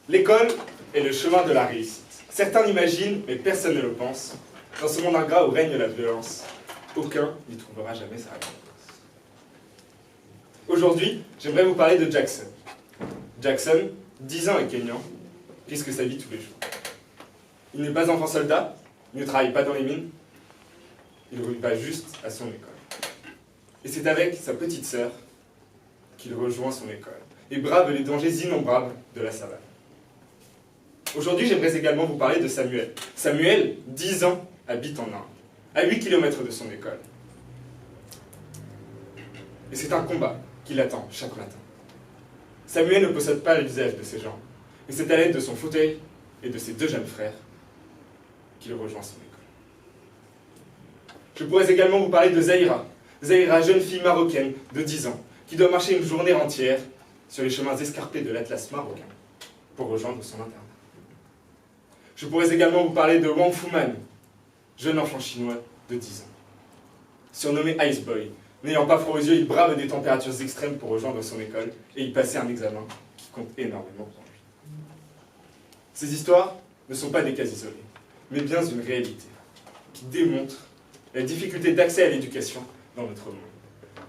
L'école est le chemin de la réussite. Certains l'imaginent, mais personne ne le pense. Dans ce monde ingrat où règne la violence, aucun n'y trouvera jamais sa réponse. Aujourd'hui, j'aimerais vous parler de Jackson. Jackson, 10 ans et kényan, risque sa vie tous les jours. Il n'est pas enfant soldat, il ne travaille pas dans les mines, il ne va juste à son école. Et c'est avec sa petite sœur qu'il rejoint son école et brave les dangers innombrables de la savane. Aujourd'hui, j'aimerais également vous parler de Samuel. Samuel, 10 ans, habite en Inde, à 8 km de son école. Et c'est un combat qui l'attend chaque matin. Samuel ne possède pas l'usage de ses jambes, et c'est à l'aide de son fauteuil et de ses 2 jeunes frères qu'il rejoint son école. Je pourrais également vous parler de Zahira. Zahira, jeune fille marocaine de 10 ans, qui doit marcher une journée entière sur les chemins escarpés de l'Atlas marocain pour rejoindre son internat. Je pourrais également vous parler de Wang Fuman, jeune enfant chinois de 10 ans. Surnommé Ice Boy, n'ayant pas froid aux yeux, il brave des températures extrêmes pour rejoindre son école et y passer un examen qui compte énormément pour lui. Ces histoires ne sont pas des cas isolés, mais bien une réalité qui démontre la difficulté d'accès à l'éducation dans notre monde.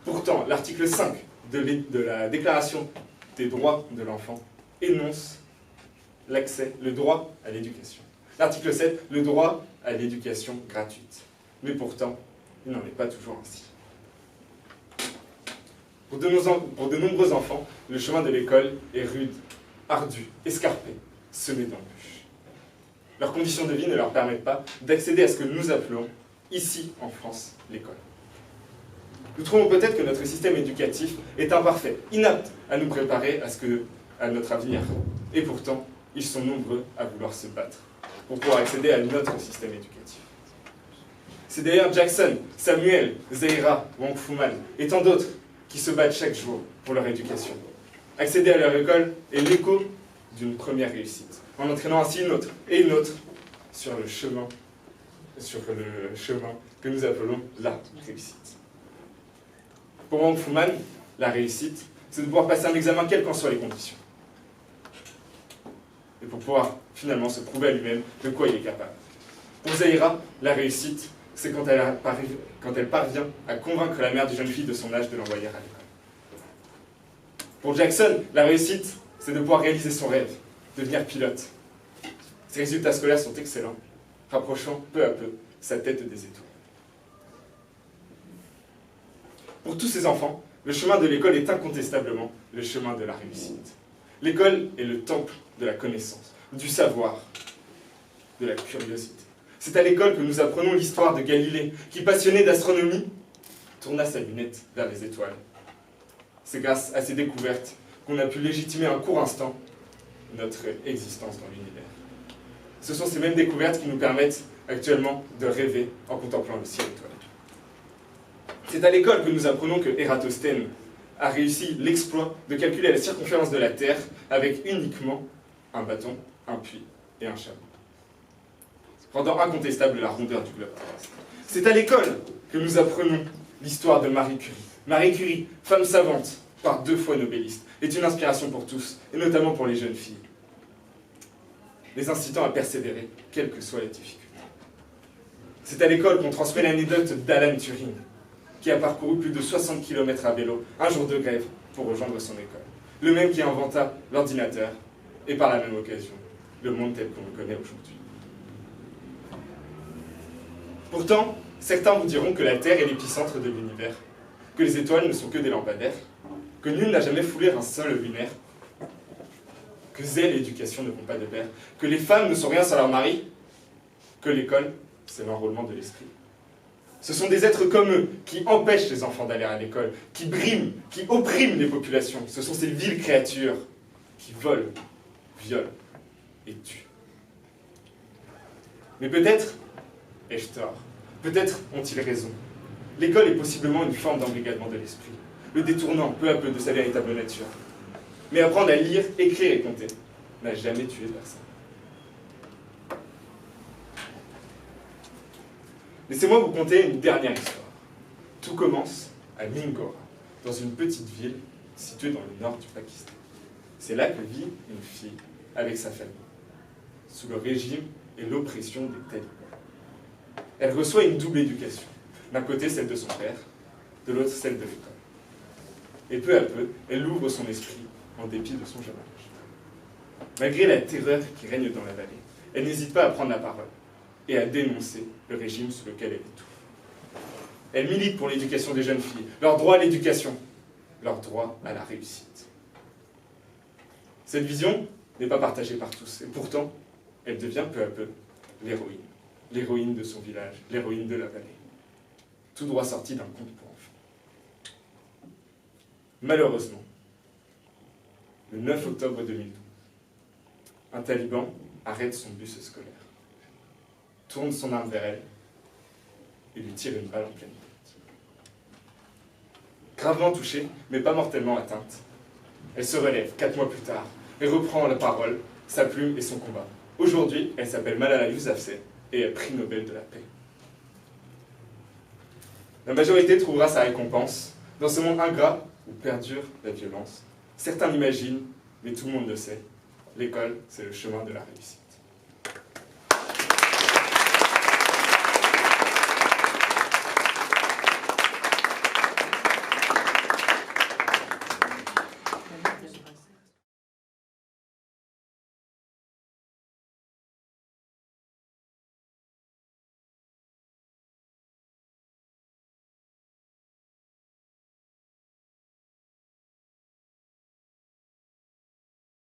Pourtant, l'article 5 de la Déclaration des droits de l'enfant énonce le droit à l'éducation. L'article 7, le droit à l'éducation gratuite. Mais pourtant, il n'en est pas toujours ainsi. Pour de nombreux enfants, le chemin de l'école est rude, ardu, escarpé, semé d'embûches. Leurs conditions de vie ne leur permettent pas d'accéder à ce que nous appelons, ici en France, l'école. Nous trouvons peut-être que notre système éducatif est imparfait, inapte à nous préparer à notre avenir. Et pourtant, ils sont nombreux à vouloir se battre pour pouvoir accéder à notre système éducatif. C'est d'ailleurs Jackson, Samuel, Zahira, Wang Fuman et tant d'autres qui se battent chaque jour pour leur éducation. Accéder à leur école est l'écho d'une première réussite, en entraînant ainsi une autre et une autre sur le chemin que nous appelons la réussite. Pour Wang Fuman, la réussite, c'est de pouvoir passer un examen quelles qu'en soient les conditions. Et pour pouvoir finalement se prouver à lui-même de quoi il est capable. Pour Zahira, la réussite, c'est quand elle parvient à convaincre la mère d'une jeune fille de son âge de l'envoyer à l'école. Pour Jackson, la réussite, c'est de pouvoir réaliser son rêve, devenir pilote. Ses résultats scolaires sont excellents, rapprochant peu à peu sa tête des étoiles. Pour tous ces enfants, le chemin de l'école est incontestablement le chemin de la réussite. L'école est le temple de la connaissance, du savoir, de la curiosité. C'est à l'école que nous apprenons l'histoire de Galilée, qui, passionné d'astronomie, tourna sa lunette vers les étoiles. C'est grâce à ces découvertes qu'on a pu légitimer un court instant notre existence dans l'univers. Ce sont ces mêmes découvertes qui nous permettent actuellement de rêver en contemplant le ciel étoilé. C'est à l'école que nous apprenons que Ératosthène a réussi l'exploit de calculer la circonférence de la Terre avec uniquement un bâton, un puits et un chameau, rendant incontestable la rondeur du globe terrestre. C'est à l'école que nous apprenons l'histoire de Marie Curie. Marie Curie, femme savante, par 2 fois nobéliste, est une inspiration pour tous, et notamment pour les jeunes filles, les incitant à persévérer, quelles que soient les difficultés. C'est à l'école qu'on transmet l'anecdote d'Alan Turing, qui a parcouru plus de 60 km à vélo, un jour de grève, pour rejoindre son école. Le même qui inventa l'ordinateur, et par la même occasion, le monde tel qu'on le connaît aujourd'hui. Pourtant, certains vous diront que la Terre est l'épicentre de l'univers, que les étoiles ne sont que des lampadaires, que nul n'a jamais foulé un sol lunaire, que zèle et éducation ne vont pas de pair, que les femmes ne sont rien sans leur mari, que l'école, c'est l'enrôlement de l'esprit. Ce sont des êtres comme eux qui empêchent les enfants d'aller à l'école, qui briment, qui oppriment les populations. Ce sont ces viles créatures qui volent, violent et tuent. Mais peut-être ai-je tort, peut-être ont-ils raison. L'école est possiblement une forme d'embrigadement de l'esprit, le détournant peu à peu de sa véritable nature. Mais apprendre à lire, écrire et compter n'a jamais tué personne. Laissez-moi vous conter une dernière histoire. Tout commence à Mingora, dans une petite ville située dans le nord du Pakistan. C'est là que vit une fille avec sa famille, sous le régime et l'oppression des talibans. Elle reçoit une double éducation, d'un côté celle de son père, de l'autre celle de l'école. Et peu à peu, elle ouvre son esprit en dépit de son jeune âge. Malgré la terreur qui règne dans la vallée, elle n'hésite pas à prendre la parole et à dénoncer le régime sous lequel elle étouffe. Elle milite pour l'éducation des jeunes filles, leur droit à l'éducation, leur droit à la réussite. Cette vision n'est pas partagée par tous, et pourtant, elle devient peu à peu l'héroïne. L'héroïne de son village, l'héroïne de la vallée. Tout droit sorti d'un conte pour enfants. Malheureusement, le 9 octobre 2012, un taliban arrête son bus scolaire, tourne son arme vers elle et lui tire une balle en pleine tête. Gravement touchée, mais pas mortellement atteinte, elle se relève 4 mois plus tard et reprend la parole, sa plume et son combat. Aujourd'hui, elle s'appelle Malala Yousafzai et est prix Nobel de la paix. La majorité trouvera sa récompense dans ce monde ingrat où perdure la violence. Certains l'imaginent, mais tout le monde le sait. L'école, c'est le chemin de la réussite.